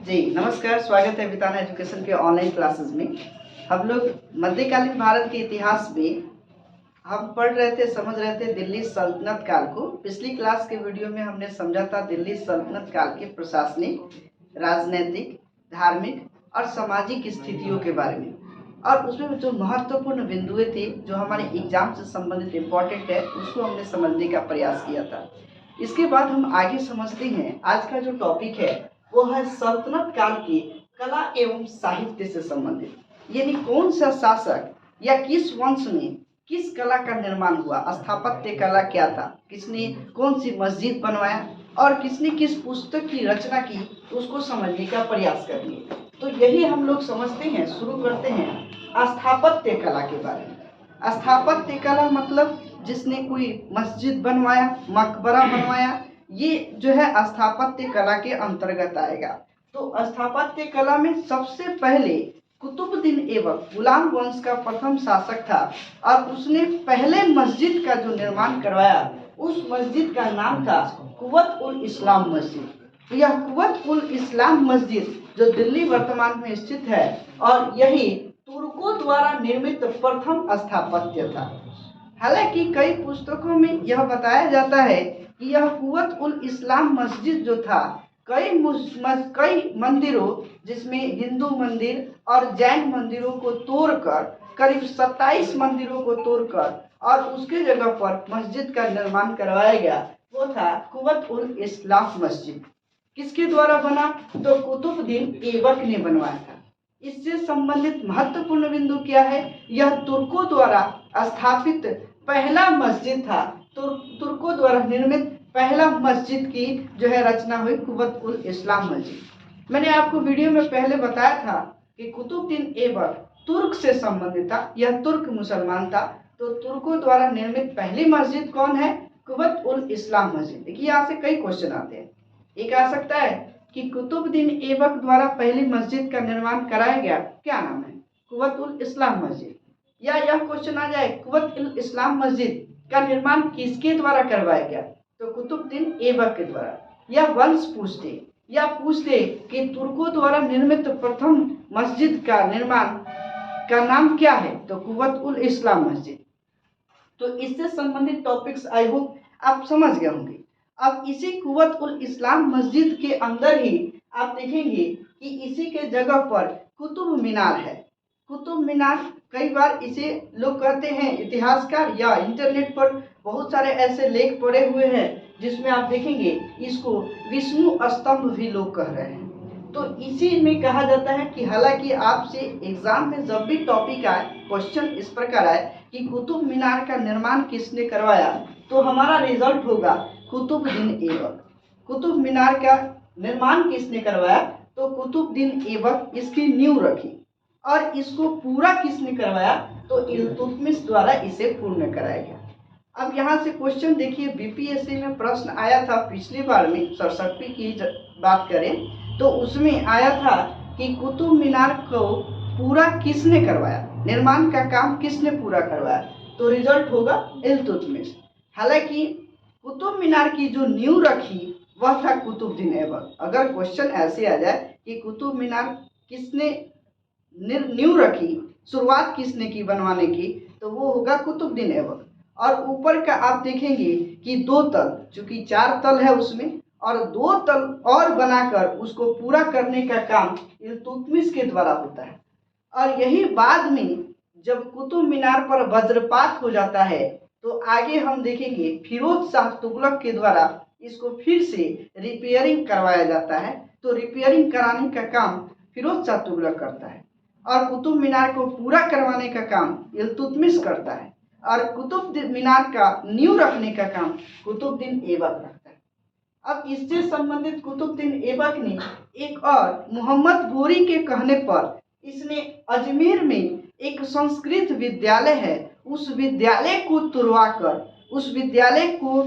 जी नमस्कार, स्वागत है बिताना एजुकेशन के ऑनलाइन क्लासेस में। हम लोग मध्यकालीन भारत के इतिहास में हम पढ़ रहे थे, समझ रहे थे दिल्ली सल्तनत काल को। पिछली क्लास के वीडियो में हमने समझा था दिल्ली सल्तनत काल के प्रशासनिक, राजनैतिक, धार्मिक और सामाजिक स्थितियों के बारे में, और उसमें जो महत्वपूर्ण बिंदुएं थे जो हमारे एग्जाम से संबंधित इम्पोर्टेंट है उसको हमने समझने का प्रयास किया था। इसके बाद हम आगे समझते हैं। आज का जो टॉपिक है वो है सल्तनत काल की कला एवं साहित्य से संबंधित, यानी कौन सा शासक या किस वंश में किस कला का निर्माण हुआ, स्थापत्य कला क्या था, किसने कौन सी मस्जिद बनवाया और किसने किस पुस्तक की रचना की, उसको समझने का प्रयास करेंगे। तो यही हम लोग समझते हैं। शुरू करते हैं स्थापत्य कला के बारे में। स्थापत्य कला मतलब जिसने कोई मस्जिद बनवाया, मकबरा बनवाया, ये जो है स्थापत्य कला के अंतर्गत आएगा। तो स्थापत्य कला में सबसे पहले कुतुबुद्दीन ऐबक गुलाम वंश का प्रथम शासक था और उसने पहले मस्जिद का जो निर्माण करवाया उस मस्जिद का नाम था कुव्वत उल इस्लाम मस्जिद। तो यह कुव्वत उल इस्लाम मस्जिद जो दिल्ली वर्तमान में स्थित है और यही तुर्कों द्वारा निर्मित प्रथम स्थापत्य था। हालांकि कई पुस्तकों में यह बताया जाता है कि यह कुव्वत उल इस्लाम मस्जिद जो था कई मंदिरों, जिसमें हिंदू मंदिर और जैन मंदिरों को तोड़कर करीब 27 मंदिरों को तोड़कर और उसके जगह पर मस्जिद का निर्माण करवाया गया, वो था कुव्वत उल इस्लाम मस्जिद। किसके द्वारा बना? तो कुतुबुद्दीन ऐबक ने बनवाया था। इससे संबंधित महत्वपूर्ण बिंदु क्या है? यह तुर्कों द्वारा स्थापित पहला मस्जिद था। तुर्कों द्वारा निर्मित पहला मस्जिद की जो है रचना हुई कुव्वत उल इस्लाम मस्जिद। मैंने आपको वीडियो में पहले बताया था कि कुतुबुद्दीन ऐबक तुर्क से संबंधित था, यह तुर्क मुसलमान था। तो तुर्कों द्वारा निर्मित पहली मस्जिद कौन है? कुव्वत उल इस्लाम मस्जिद। देखिए यहाँ से कई क्वेश्चन आते हैं। एक आ सकता है कि कुतुबुद्दीन ऐबक द्वारा पहली मस्जिद का निर्माण कराया गया, क्या नाम है? कुव्वत उल इस्लाम मस्जिद। या यह क्वेश्चन आ जाए कुव्वत उल इस्लाम मस्जिद का निर्माण किसके द्वारा करवाया गया? तो कुतुबुद्दीन ऐबक के द्वारा। या वंश पूछते या पूछते कि तुर्कों द्वारा निर्मित प्रथम मस्जिद का निर्माण का नाम क्या है? तो कुव्वत उल इस्लाम मस्जिद। तो इससे संबंधित टॉपिक्स आई होप आप समझ गए होंगे। अब इसी कुव्वत उल इस्लाम मस्जिद के अंदर ही आप देखेंगे कि इसी के जगह पर कुतुब मीनार है। कुतुब मीनार कई बार इसे लोग कहते हैं, इतिहासकार या इंटरनेट पर बहुत सारे ऐसे लेख पड़े हुए हैं जिसमें आप देखेंगे इसको विष्णु स्तंभ भी लोग कह रहे हैं। तो इसी में कहा जाता है कि हालांकि आपसे एग्जाम में जब भी टॉपिक आए, क्वेश्चन इस प्रकार आए कि कुतुब मीनार का निर्माण किसने करवाया, तो हमारा रिजल्ट होगा कुतुबुद्दीन ऐबक। कुतुब मीनार का निर्माण किसने करवाया? तो कुतुबुद्दीन ऐबक इसकी नींव रखी। और इसको पूरा किसने करवाया? तो इल्तुतमिश द्वारा इसे पूर्ण कराया गया। अब यहाँ से क्वेश्चन देखिए, बीपीएससी में प्रश्न आया था पिछली बार में, 67वीं की बात करें तो उसमें आया था कि कुतुब मीनार को पूरा किसने करवाया, निर्माण का काम किसने पूरा करवाया? तो रिजल्ट होगा इल्तुतमिश। हालांकि कुतुब मीनार की जो नींव रखी वह था कुतुबुद्दीन ऐबक। अगर क्वेश्चन ऐसे आ जाए कि कुतुब मीनार किसने नींव रखी, शुरुआत किसने की बनवाने की, तो वो होगा कुतुबुद्दीन ऐबक। और ऊपर का आप देखेंगे कि 2 तल, चूंकि 4 तल है उसमें, और 2 तल और बनाकर उसको पूरा करने का काम इल्तुतमिश के द्वारा होता है। और यही बाद में जब कुतुब मीनार पर वज्रपात हो जाता है तो आगे हम देखेंगे फिरोज शाह तुगलक के द्वारा इसको फिर से रिपेयरिंग करवाया जाता है। तो रिपेयरिंग कराने का काम फिरोज शाह तुगलक करता है और कुतुब मीनार को पूरा करवाने का काम इल्तुतमिश करता है, और कुतुब मीनार का नींव रखने का काम कुतुबुद्दीन ऐबक रखता है। अब इससे संबंधित कुतुबुद्दीन ऐबक ने एक और मुहम्मद गोरी के कहने पर इसने अजमेर में एक संस्कृत विद्यालय है, उस विद्यालय को तुड़वाकर, उस विद्यालय को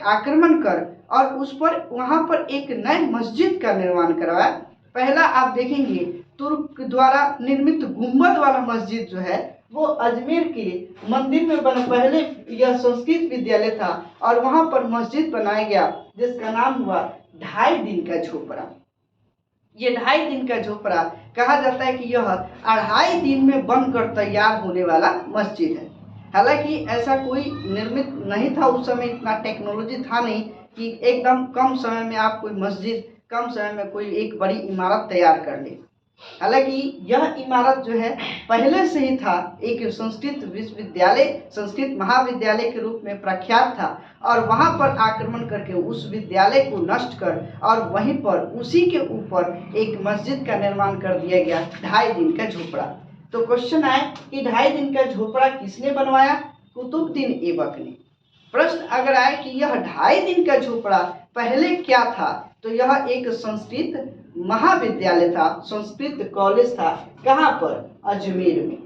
आक्रमण कर और उस पर वहां पर एक नए मस्जिद का निर्माण करवाया। पहला आप देखेंगे तुर्क द्वारा निर्मित गुंबद वाला मस्जिद जो है वो अजमेर के मंदिर में बना। पहले यह संस्कृत विद्यालय था और वहां पर मस्जिद बनाया गया जिसका नाम हुआ 2.5 दिन का झोपड़ा। ये 2.5 दिन का झोपड़ा कहा जाता है कि यह 2.5 दिन में बनकर तैयार होने वाला मस्जिद है। हालांकि ऐसा कोई निर्मित नहीं था उस समय, इतना टेक्नोलॉजी था नहीं कि एकदम कम समय में आप कोई मस्जिद, कम समय में कोई एक बड़ी इमारत तैयार कर ले। हालांकि यह इमारत जो है पहले से ही था, एक संस्कृत विश्वविद्यालय, संस्कृत महाविद्यालय के रूप में प्रख्यात था, और वहां पर आक्रमण करके उस विद्यालय को नष्ट कर और वहीं पर उसी के ऊपर एक मस्जिद का निर्माण कर दिया गया 2.5 दिन का झोपड़ा। तो क्वेश्चन आए कि 2.5 दिन का झोपड़ा किसने बनवाया? कुतुबुद्दीन ऐबक ने। प्रश्न अगर आए कि यह 2.5 दिन का झोपड़ा पहले क्या था, तो यह एक संस्कृत महाविद्यालय था, संस्कृत कॉलेज था। कहाँ पर? अजमेर में।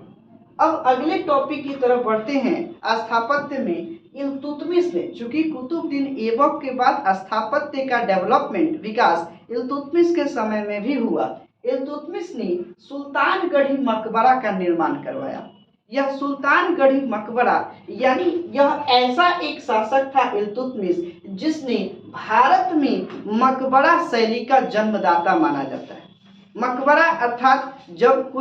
अब अगले टॉपिक की तरफ बढ़ते हैं। स्थापत्य में इल्तुतमिश ने, चूंकि कुतुबुद्दीन ऐबक के बाद स्थापत्य का डेवलपमेंट, विकास इल्तुतमिश के समय में भी हुआ। इल्तुतमिश ने सुल्तानगढ़ी मकबरा का निर्माण करवाया। यह सुल्तानगढ़ी मकबरा यानी यह ऐसा एक शासक था इल्तुतमिश जिसने भारत में मकबरा शैली का जन्मदाता माना जाता है। मकबरा अर्थात जब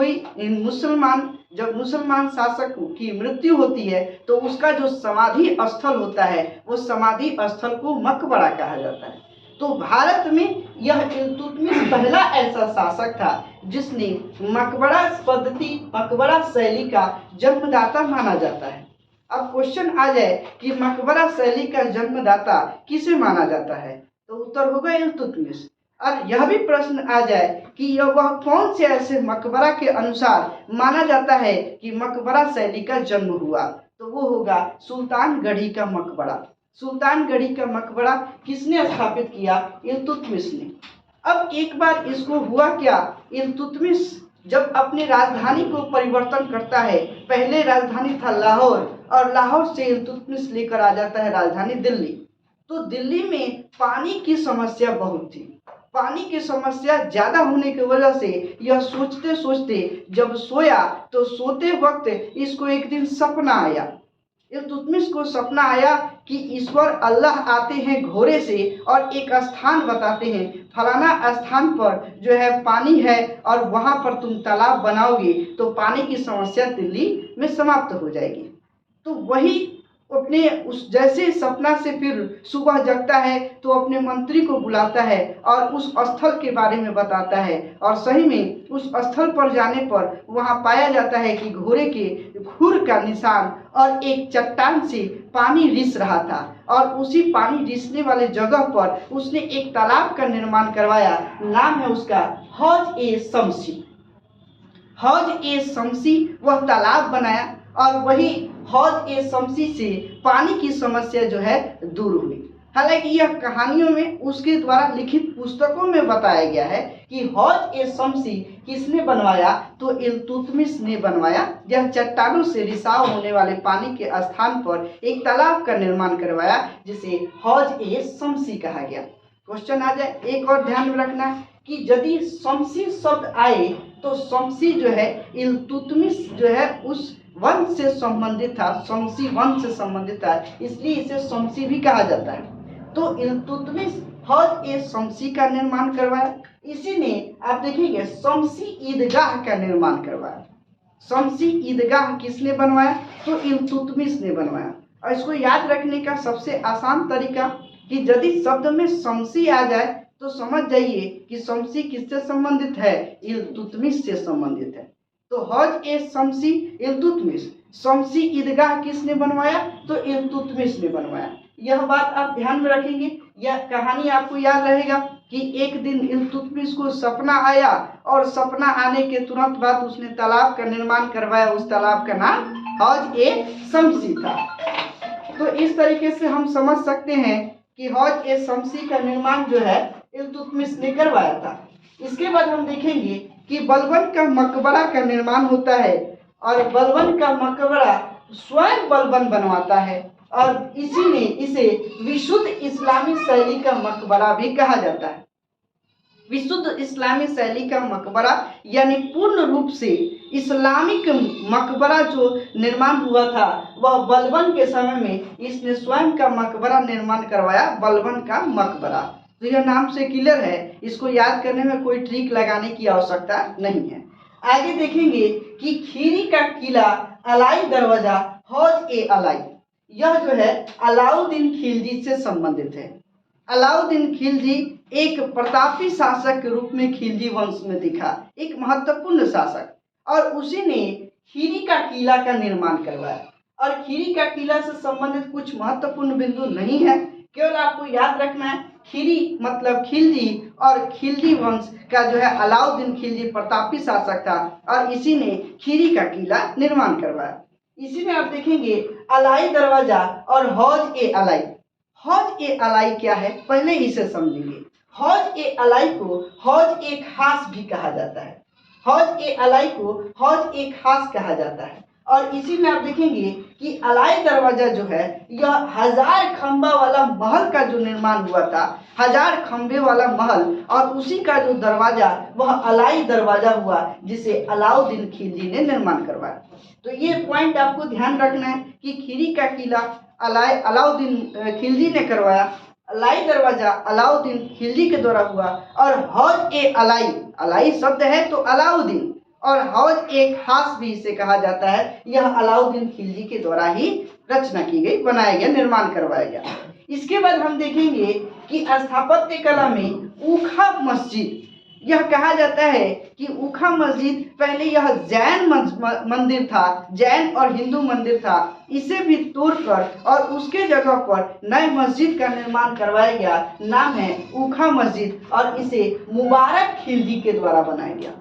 मुसलमान शासक की मृत्यु होती है तो उसका जो समाधि स्थल होता है वो समाधि स्थल को मकबरा कहा जाता है। तो भारत में यह इल्तुतमिश पहला ऐसा शासक था जिसने मकबरा पद्धति, मकबरा शैली का जन्मदाता माना जाता है। अब क्वेश्चन आ जाए कि मकबरा शैली का जन्मदाता किसे माना जाता है, तो उत्तर होगा इल्तुतमिश। और यह भी प्रश्न आ जाए कि यह वह कौन से ऐसे मकबरा के अनुसार माना जाता है कि मकबरा शैली का जन्म हुआ, तो वो होगा सुल्तानगढ़ी का मकबरा। सुल्तानगढ़ी का मकबरा किसने स्थापित किया? इल्तुतमिश ने। अब एक बार इसको हुआ क्या, इल्तुतमिश जब अपनी राजधानी को परिवर्तन करता है, पहले राजधानी था लाहौर और लाहौर से इल्तुतमिश लेकर आ जाता है राजधानी दिल्ली। तो दिल्ली में पानी की समस्या बहुत थी। पानी की समस्या ज्यादा होने की वजह से यह सोचते सोचते जब सोया तो सोते वक्त इसको एक दिन सपना आया। इल्तुतमिश को सपना आया कि ईश्वर अल्लाह आते हैं घोड़े से और एक स्थान बताते हैं, फलाना स्थान पर जो है पानी है और वहां पर तुम तालाब बनाओगे तो पानी की समस्या दिल्ली में समाप्त हो जाएगी। तो वही अपने उस जैसे सपना से फिर सुबह जगता है तो अपने मंत्री को बुलाता है और उस स्थल के बारे में बताता है, और सही में उस स्थल पर जाने पर वहां पाया जाता है कि घोड़े के खुर का निशान और एक चट्टान से पानी रिस रहा था, और उसी पानी रिसने वाले जगह पर उसने एक तालाब का निर्माण करवाया। नाम है उसका हौज-ए-शम्सी। हौज-ए-शम्सी वह तालाब बनाया और वही हौज-ए-शम्सी से पानी की समस्या जो है दूर हुई। हालांकि यह कहानियों में उसके द्वारा लिखित पुस्तकों में बताया गया है कि हौज-ए-शम्सी किसने बनवाया, तो इल्तुतमिश ने बनवाया। यह चट्टानों से रिसाव होने वाले पानी के स्थान पर एक तालाब का निर्माण करवाया जिसे हौज-ए-शम्सी कहा गया। क्वेश्चन आ जाए, एक और ध्यान में रखना कि यदि शम्सी शब्द आए तो शम्सी जो है इल्तुतमिश जो है उस वंश से संबंधित था, शम्सी वंश से संबंधित था, इसलिए इसे शम्सी भी कहा जाता है। तो इल्तुतमिश हौज-ए-शम्सी का निर्माण करवाया। इसी ने आप देखेंगे शम्सी ईदगाह का निर्माण करवाया। शम्सी ईदगाह किसने बनवाया, तो इल्तुतमिश ने बनवाया। और इसको याद रखने का सबसे आसान तरीका कि यदि शब्द में शम्सी आ जाए तो समझ जाइए कि शम्सी किससे संबंधित है, इल्तुतमिश से संबंधित है। तो हौज-ए-शम्सी इल्तुतमिश, शम्सी ईदगाह किसने बनवाया, तो इल्तुतमिश ने बनवाया। यह बात आप ध्यान में रखेंगे। यह कहानी आपको याद रहेगा कि एक दिन इल्तुतमिश को सपना आया और सपना आने के तुरंत बाद उसने तालाब का निर्माण करवाया। उस तालाब का नाम हौज-ए-शम्सी था। तो इस तरीके से हम समझ सकते हैं कि हौज-ए-शम्सी का निर्माण जो है इल्तुतमिश ने करवाया था। इसके बाद हम देखेंगे कि बलबन का मकबरा का निर्माण होता है और बलबन का मकबरा स्वयं बलबन बनवाता है और इसी ने इसे विशुद्ध इस्लामी शैली का मकबरा भी कहा जाता है। विशुद्ध इस्लामी शैली का मकबरा यानी पूर्ण रूप से इस्लामिक मकबरा जो निर्माण हुआ था वह बलबन के समय में इसने स्वयं का मकबरा निर्माण करवाया, बलबन का मकबरा। तो यह नाम से क्लियर है, इसको याद करने में कोई ट्रिक लगाने की आवश्यकता नहीं है। आगे देखेंगे कि खीरी का किला, अलाई दरवाजा, हौज ए अलाई, यह जो है अलाउद्दीन खिलजी से संबंधित है। अलाउद्दीन खिलजी एक प्रतापी शासक के रूप में खिलजी वंश में दिखा, एक महत्वपूर्ण शासक, और उसी ने खीरी का किला का निर्माण करवाया। और खीरी का किला से संबंधित कुछ महत्वपूर्ण बिंदु नहीं है, केवल आपको याद रखना है खीरी मतलब खिलजी, और खिलजी वंश का जो है अलाउद्दीन खिलजी प्रतापी शासक था और इसी ने खीरी का किला निर्माण करवाया। इसी में आप देखेंगे अलाई दरवाजा और हौज ए अलाई। हौज ए अलाई क्या है, पहले इसे समझेंगे। हौज ए अलाई को हौज ए खास भी कहा जाता है। हौज ए अलाई को हौज ए खास कहा जाता है। और इसी में आप देखेंगे कि अलाई दरवाजा जो है यह 1000 खंबा वाला महल का जो निर्माण हुआ था, 1000 खंबे वाला महल, और उसी का जो दरवाजा वह अलाई दरवाजा हुआ जिसे अलाउद्दीन खिलजी ने निर्माण करवाया। तो ये पॉइंट आपको ध्यान रखना है कि खीरी का किला अलाउद्दीन खिलजी ने करवाया, अलाई दरवाजा अलाउद्दीन खिलजी के द्वारा हुआ, और हौज ए अलाई, अलाई शब्द है तो अलाउद्दीन, और हौज ए खास भी इसे कहा जाता है, यह अलाउद्दीन खिलजी के द्वारा ही रचना की गई, बनाया गया, निर्माण करवाया गया। इसके बाद हम देखेंगे कि स्थापत्य कला में ऊखा मस्जिद, यह कहा जाता है कि ऊखा मस्जिद पहले यह जैन मंदिर था, जैन और हिंदू मंदिर था, इसे भी तोड़कर और उसके जगह पर नए मस्जिद का निर्माण करवाया गया, नाम है ऊखा मस्जिद, और इसे मुबारक खिलजी के द्वारा बनाया गया।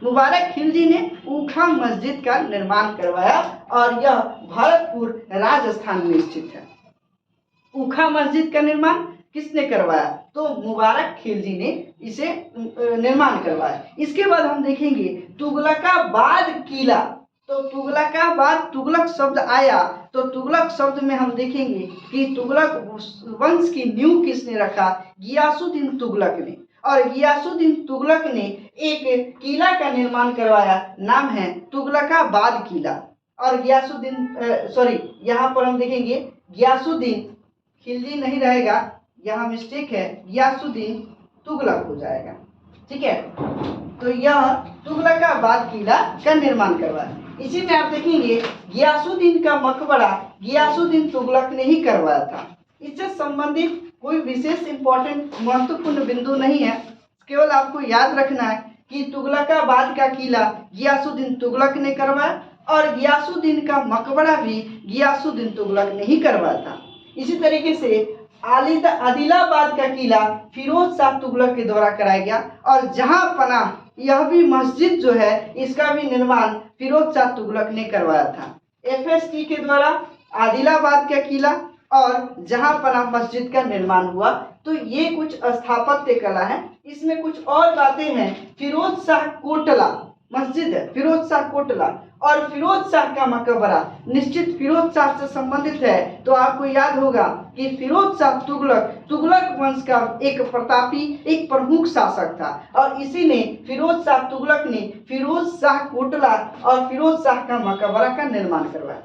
मुबारक खिलजी ने ऊखा मस्जिद का निर्माण करवाया और यह भरतपुर राजस्थान में स्थित है। ऊखा मस्जिद का निर्माण किसने करवाया, तो मुबारक खिलजी ने इसे निर्माण करवाया। इसके बाद हम देखेंगे तुगलकाबाद किला। तो तुगलकाबाद, तुगलक शब्द आया तो तुगलक शब्द में हम देखेंगे कि तुगलक वंश की नींव किसने रखा, गियासुद्दीन तुगलक ने, और गियासुद्दीन तुगलक ने एक किला का निर्माण करवाया, नाम है तुगलकाबाद किला। और यहाँ पर हम देखेंगे गियासुद्दीन खिलजी नहीं रहेगा, यहाँ मिस्टेक है, गियासुद्दीन तुगलक हो जाएगा, ठीक है। तो यह तुगलकाबाद किला का निर्माण करवाया। इसी में आप देखेंगे गियासुद्दीन का मकबरा गियासुद्दीन तुगलक ने ही करवाया था। इससे संबंधित कोई विशेष इंपॉर्टेंट महत्वपूर्ण बिंदु नहीं है, केवल आपको याद रखना है कि तुगलकाबाद का किला गियासुद्दीन तुगलक ने करवाया और गियासुद्दीन का मकबरा भी गियासुद्दीन तुगलक ने ही करवाया था। इसी तरीके से आदिलाबाद का किला फिरोज शाह तुगलक के द्वारा कराया गया, और जहां पना, यह भी मस्जिद जो है इसका भी निर्माण फिरोज शाह तुगलक ने करवाया था। FST के द्वारा आदिलाबाद का किला और जहां पना मस्जिद का निर्माण हुआ। तो ये कुछ स्थापत्य कला है। इसमें कुछ और बातें हैं। फिरोज शाह कोटला मस्जिद है, फिरोज शाह कोटला, और फिरोज शाह का मकबरा निश्चित फिरोज शाह से संबंधित है। तो आपको याद होगा कि फिरोज शाह तुगलक वंश का एक प्रतापी, एक प्रमुख शासक था, और इसी ने फिरोज शाह तुगलक ने फिरोज शाह कोटला और फिरोज शाह का मकबरा का निर्माण करवाया।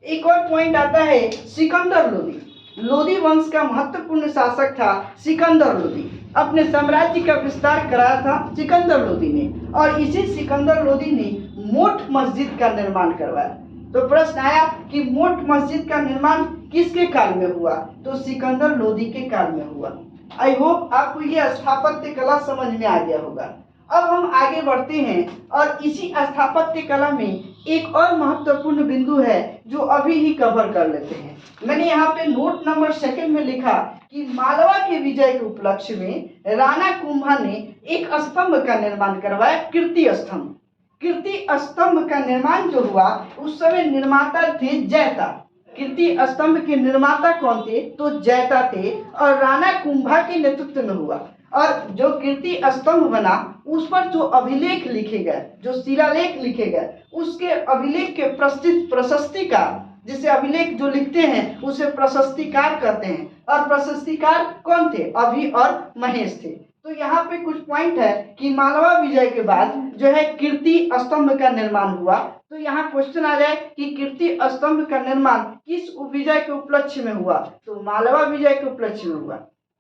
एक और पॉइंट आता है सिकंदर लोदी। लोदी वंश का महत्वपूर्ण शासक था सिकंदर लोदी। अपने साम्राज्य का विस्तार कराया था सिकंदर लोदी ने, और इसी सिकंदर लोदी ने मोठ मस्जिद का निर्माण करवाया। तो प्रश्न आया कि मोठ मस्जिद का निर्माण किसके काल में हुआ, तो सिकंदर लोदी के काल में हुआ। आई होप आपको यह स्थापत्य कला समझ में आ गया होगा। अब हम आगे बढ़ते हैं और इसी स्थापत्य कला में एक और महत्वपूर्ण बिंदु है जो अभी ही कवर कर लेते हैं। मैंने यहाँ पे नोट नंबर 2 में लिखा कि मालवा के विजय के उपलक्ष्य में राणा कुंभा ने एक स्तंभ का निर्माण करवाया, कीर्ति स्तंभ। कीर्ति स्तंभ का निर्माण जो हुआ उस समय निर्माता थे जैता। कीर्ति स्तंभ के निर्माता कौन थे, तो जैता थे, और राणा कुंभा के नेतृत्व में हुआ। और जो कीर्ति स्तंभ बना उस पर जो अभिलेख लिखे गए, जो शिलालेख लिखे गए, उसके अभिलेख के प्रशस्तिकार, जिसे अभिलेख जो लिखते हैं उसे प्रशस्तिकार कहते हैं। और प्रशस्तिकार कौन थे, अभि और महेश थे। तो यहाँ पे कुछ पॉइंट है कि मालवा विजय के बाद जो है कीर्ति स्तंभ का निर्माण हुआ। तो यहाँ क्वेश्चन आ जाए कि कीर्ति स्तंभ का निर्माण किस विजय के उपलक्ष्य में हुआ, तो मालवा विजय के उपलक्ष्य में हुआ।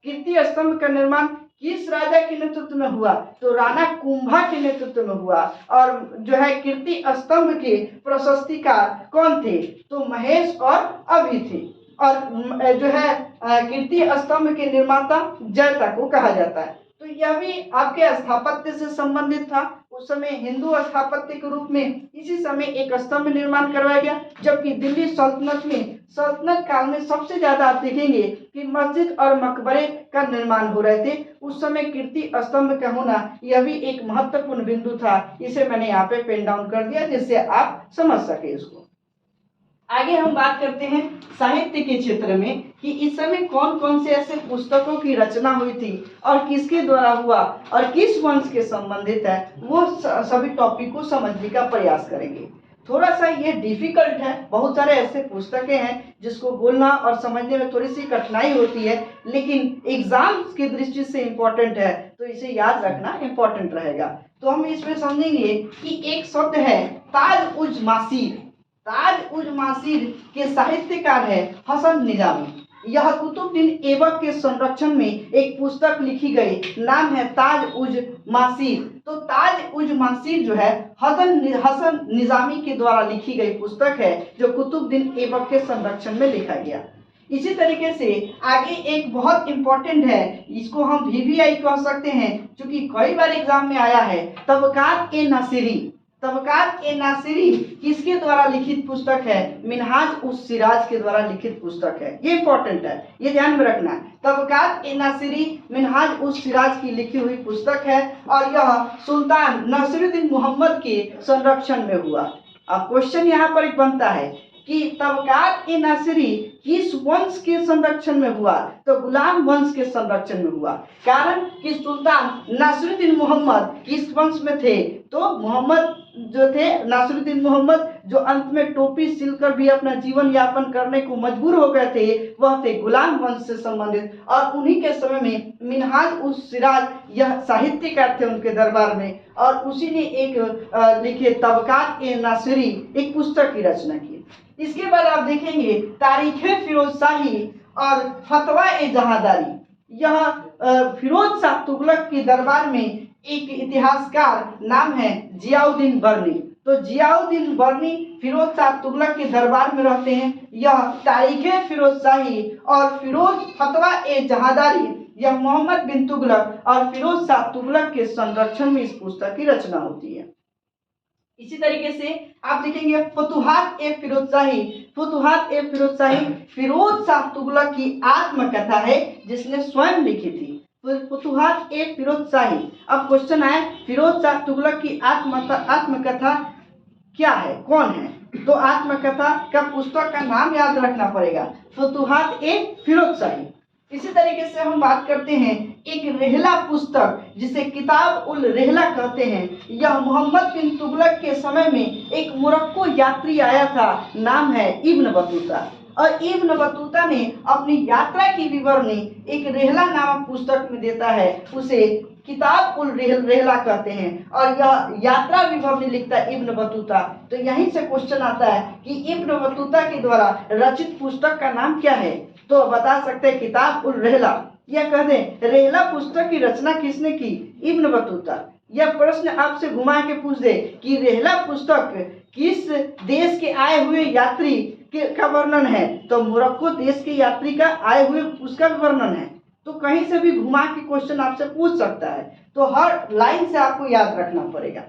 कीर्ति स्तंभ का निर्माण किस राजा के नेतृत्व में हुआ? तो राणा कुंभा के नेतृत्व में हुआ। और जो है कीर्ति स्तंभ के प्रशस्तिकार कौन थे? तो महेश और अभि थे। और जो है कीर्ति स्तंभ के निर्माता जैता को कहा जाता है। तो यह भी आपके स्थापत्य से संबंधित था। उस समय हिंदू स्थापत्य के रूप में इसी समय एक स्तंभ निर्माण करवाया गया, जबकि दिल्ली सल्तनत में सल्तनत काल में सबसे ज्यादा आप देखेंगे कि मस्जिद और मकबरे का निर्माण हो रहे थे। उस समय कीर्ति स्तंभ का होना यह भी एक महत्वपूर्ण बिंदु था। इसे मैंने यहाँ पे पेन डाउन कर दिया जिससे आप समझ सके इसको। आगे हम बात करते हैं साहित्य के क्षेत्र में कि इस समय कौन कौन से ऐसे पुस्तकों की रचना हुई थी और किसके द्वारा हुआ और किस वंश के संबंधित है, वो सभी टॉपिक को समझने का प्रयास करेंगे। थोड़ा सा ये डिफिकल्ट है, बहुत सारे ऐसे पुस्तकें हैं जिसको बोलना और समझने में थोड़ी सी कठिनाई होती है, लेकिन एग्जाम की दृष्टि से इम्पोर्टेंट है, तो इसे याद रखना इम्पोर्टेंट रहेगा। तो हम इसमें समझेंगे कि एक शब्द है ताज उज मासीर। ताज उज मासीर के साहित्यकार है हसन निजामी। यह कुतुबुद्दीन ऐबक के संरक्षण में एक पुस्तक लिखी गई, नाम है ताज उज मासीर। तो ताज उज मासीर जो है हसन निजामी के द्वारा लिखी गई पुस्तक है, जो कुतुबुद्दीन ऐबक के संरक्षण में लिखा गया। इसी तरीके से आगे एक बहुत इंपॉर्टेंट है, इसको हम VVI कह सकते हैं, क्योंकि कई बार एग्जाम में आया है। तबकात ए नासिरी। तबकात ए नासिरी किसके द्वारा लिखित पुस्तक है? मिनहाज उस सिराज के द्वारा लिखित पुस्तक है। ये इंपॉर्टेंट है, ये ध्यान में रखना है। तबकात ए नासिरी मिनहाज उस सिराज की लिखी हुई पुस्तक है और यह सुल्तान नसीरुद्दीन मोहम्मद के संरक्षण में हुआ। अब क्वेश्चन यहाँ पर एक बनता है कि तबकात ए नासिरी किस वंश के संरक्षण में हुआ? तो गुलाम वंश के संरक्षण में हुआ। कारण कि सुल्तान नासिरुद्दीन मोहम्मद किस वंश में थे? तो मोहम्मद जो थे नासिरुद्दीन मोहम्मद, जो अंत में टोपी सिलकर भी अपना जीवन यापन करने को मजबूर हो गए थे, वह थे गुलाम वंश से संबंधित। और उन्हीं के समय में मिनहाज उस सिराज यह साहित्यकार थे उनके दरबार में, और उसी ने एक लिखे तबकात ए नासिरी एक पुस्तक की रचना की। इसके बाद आप देखेंगे तारीखे फिरोज शाही और फतवा ए जहादारी। यह फिरोज शाह तुगलक के दरबार में एक इतिहासकार नाम है जियाउद्दीन बर्नी। तो जियाउद्दीन बर्नी फिरोज शाह तुगलक के दरबार में रहते हैं। यह तारीखे फिरोज शाही और फिरोज फतवा ए जहादारी, यह मोहम्मद बिन तुगलक और फिरोज शाह तुगलक के संरक्षण में इस पुस्तक की रचना होती है। इसी तरीके से आप देखेंगे फतुहात ए फिरोज शाही। फतुहात ए फिरोज शाही फिरोज शाह तुगलक की आत्मकथा है, जिसने स्वयं लिखी थी। फतुहात ए फिरोज शाही। अब क्वेश्चन आया फिरोज शाह तुगलक की आत्मकथा क्या है, कौन है? तो आत्मकथा का पुस्तक का नाम याद रखना पड़ेगा, फतुहात ए फिरोज शाही। इसी तरीके से हम बात करते हैं एक रेहला पुस्तक, जिसे किताब उल रेहला कहते हैं। यह मोहम्मद बिन तुगलक के समय में एक मोरक्को यात्री आया था, नाम है इब्न बतूता। और इब्न बतूता ने अपनी यात्रा की विवरणी एक रेहला नामक पुस्तक में देता है, उसे किताब उल रेहला कहते हैं। और यह यात्रा विवरणी लिखता है इब्न बतूता। तो यहीं से क्वेश्चन आता है कि इब्न बतूता के द्वारा रचित पुस्तक का नाम क्या है? तो बता सकते हैं किताब उल रेहला। यह कह दें रेहला पुस्तक की रचना किसने की? Ibn Battuta. यह प्रश्न आपसे घुमा के पूछ दे कि रेहला पुस्तक किस देश के आए हुए यात्री का वर्णन है? तो मोरक्को देश के यात्री का आए हुए उसका वर्णन है। तो कहीं से भी घुमा के क्वेश्चन आपसे पूछ सकता है, तो हर लाइन से आपको याद रखना पड़ेगा।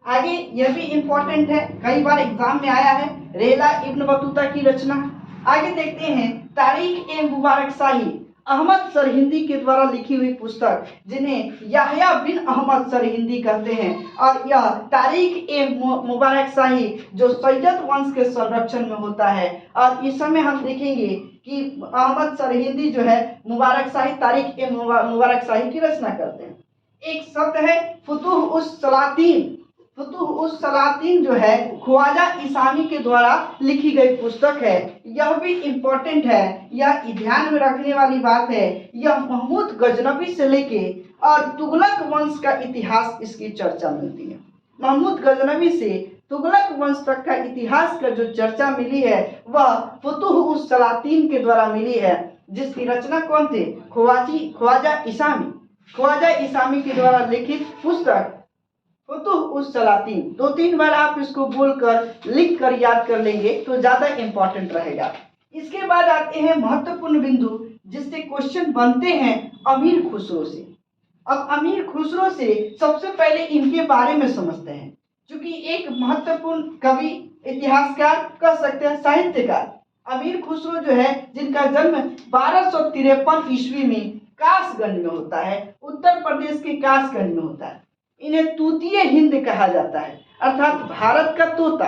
आगे यह भी इंपॉर्टेंट है, कई बार एग्जाम में आया है रेहला इब्न बतूता की रचना। आगे देखते हैं तारीख ए मुबारक शाही, अहमद सरहिंदी के द्वारा लिखी हुई पुस्तक, जिन्हें याहया बिन अहमद सरहिंदी कहते हैं। और यह तारीख ए मुबारक शाही जो सैयद वंश के संरक्षण में होता है। और इस समय हम देखेंगे कि अहमद सरहिंदी जो है मुबारक शाही, तारीख ए मुबारक शाही की रचना करते हैं। एक शब्द है फुतूह उस सलातीन। फुतूह उस सलातीन जो है ख्वाजा इसामी के द्वारा लिखी गई पुस्तक है। यह भी इम्पोर्टेंट है, यह ध्यान में रखने वाली बात है। यह महमूद गजनबी से लेके और तुगलक वंश का इतिहास इसकी चर्चा मिलती है। महमूद गजनबी से तुगलक वंश तक का इतिहास का जो चर्चा मिली है, वह फुतूह उस सलातीन के द्वारा मिली है। जिसकी रचना कौन थे? ख्वाजा इसामी। ख्वाजा इसामी के द्वारा लिखित पुस्तक फुतुह उस सलातीन। 2-3 बार आप इसको बोलकर लिख कर याद कर लेंगे तो ज्यादा इंपॉर्टेंट रहेगा। इसके बाद आते हैं महत्वपूर्ण बिंदु जिससे क्वेश्चन बनते हैं अमीर खुसरो से। अब अमीर खुसरो से सबसे पहले इनके बारे में समझते हैं, क्योंकि एक महत्वपूर्ण कवि, इतिहासकार, कह सकते हैं साहित्यकार। अमीर खुसरो जो है, जिनका जन्म 1253 ईस्वी में कासगंज में होता है, उत्तर प्रदेश के कासगंज में होता है। इन्हें तूतीय हिंद कहा जाता है, अर्थात भारत का तोता।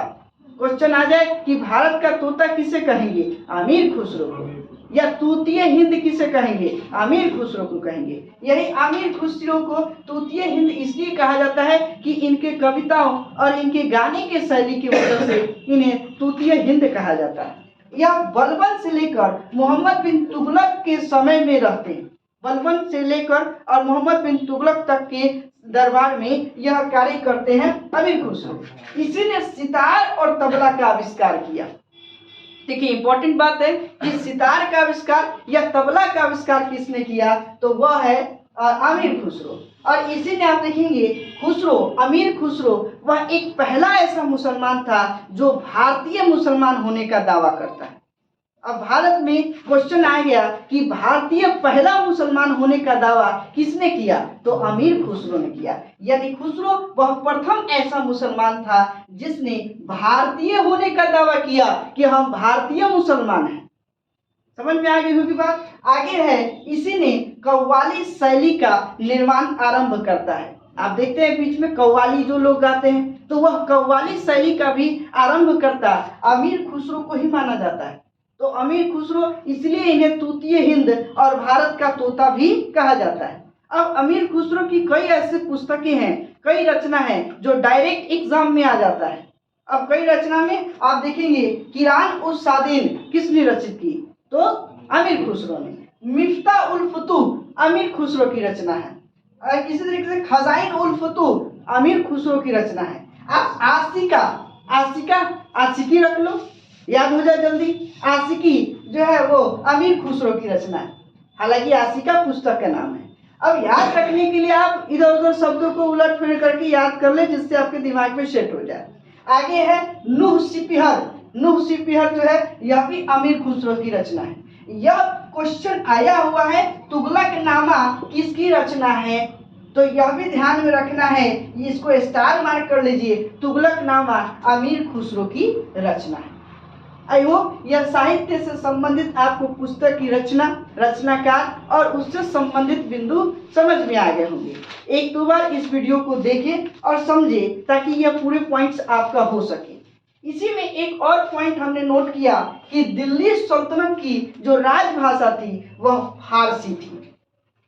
क्वेश्चन आ जाए कि भारत का तोता किसे कहेंगे? अमीर खुसरो को। या तूतीय हिंद किसे कहेंगे? अमीर खुसरो को कहेंगे। यही अमीर खुसरो को तूतीय हिंद इसलिए कहा जाता है कि इनके कविताओं और इनके गाने के शैली की वजह से इन्हें तूतीय हिंद कहा जाता है। यह बलबन से लेकर मोहम्मद बिन तुगलक के समय में रहते हैं। बलबन से लेकर और मोहम्मद बिन तुगलक तक के दरबार में यह कार्य करते हैं अमीर खुसरो। इसी ने सितार और तबला का आविष्कार किया। देखिए इंपॉर्टेंट बात है कि सितार का आविष्कार या तबला का आविष्कार किसने किया? तो वह है अमीर खुसरो। और इसी ने आप देखेंगे खुसरो, अमीर खुसरो वह एक पहला ऐसा मुसलमान था जो भारतीय मुसलमान होने का दावा करता है। अब भारत में क्वेश्चन आ गया कि भारतीय पहला मुसलमान होने का दावा किसने किया? तो अमीर खुसरो ने किया। यानी खुसरो वह प्रथम ऐसा मुसलमान था जिसने भारतीय होने का दावा किया कि हम भारतीय मुसलमान हैं। समझ में आ गई होगी बात। आगे है, इसी ने कव्वाली शैली का निर्माण आरंभ करता है। आप देखते हैं बीच में कव्वाली जो लोग गाते हैं, तो वह कव्वाली शैली का भी आरंभ करता अमीर खुसरो को ही माना जाता है। तो अमीर खुसरो इसलिए इन्हें तूतीय हिंद और भारत का तोता भी कहा जाता है। अब अमीर खुसरो की कई ऐसी पुस्तकें हैं, कई रचना है जो डायरेक्ट एग्जाम में आ जाता है। अब कई रचना में आप देखेंगे किरान उस सादीन किसने रचित की? तो अमीर खुसरो ने। मिफ्ता उल फुतूह अमीर खुसरो की रचना है। और इसी तरीके से खजाइन उल फुतूह अमीर खुसरो की रचना है। आप आशिकी रख लो, याद हो जाए जल्दी। आशिकी जो है वो अमीर खुसरो की रचना है, हालांकि आशिका पुस्तक का नाम है। अब याद रखने के लिए आप इधर उधर शब्दों को उलट फेर करके याद कर ले, जिससे आपके दिमाग में सेट हो जाए। आगे है नूह सिपिहर। नूह सिपिहर जो है यह भी अमीर खुसरो की रचना है। यह क्वेश्चन आया हुआ है तुगलकनामा किसकी रचना है? तो यह भी ध्यान में रखना है, इसको स्टार मार्क कर लीजिए। तुगलकनामा अमीर खुसरो की रचना है। आई होप यह साहित्य से संबंधित आपको पुस्तक की रचना, रचनाकार और उससे संबंधित बिंदु समझ में आ गए होंगे। 1-2 बार इस वीडियो को देखें और समझें ताकि यह पूरे पॉइंट्स आपका हो सके। इसी में एक और पॉइंट हमने नोट किया कि दिल्ली सल्तनत की जो राजभाषा थी वह फारसी थी।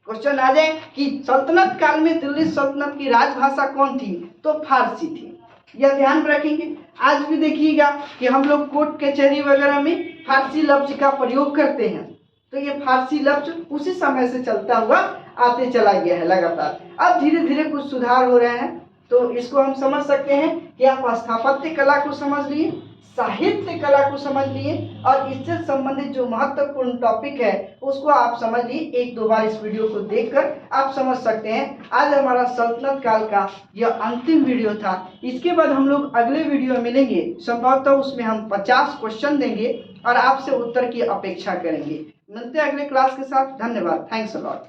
क्वेश्चन आ जाए कि सल्तनत काल में दिल्ली सल्तनत की राजभाषा कौन थी? तो फारसी थी। यह ध्यान में रखेंगे। आज भी देखिएगा कि हम लोग कोर्ट कचहरी वगैरह में फारसी लफ्ज का प्रयोग करते हैं, तो ये फारसी लफ्ज उसी समय से चलता हुआ आते चला गया है लगातार। अब धीरे धीरे कुछ सुधार हो रहे हैं, तो इसको हम समझ सकते हैं कि आप स्थापत्य कला को समझ लिए, साहित्य कला को समझ लिए और इससे संबंधित जो महत्वपूर्ण टॉपिक है उसको आप समझ लिए। 1-2 बार इस वीडियो को देखकर आप समझ सकते हैं। आज हमारा सल्तनत काल का यह अंतिम वीडियो था। इसके बाद हम लोग अगले वीडियो में मिलेंगे, संभवतः उसमें हम 50 क्वेश्चन देंगे और आपसे उत्तर की अपेक्षा करेंगे। मिलते हैं अगले क्लास के साथ। धन्यवाद। Thanks a lot.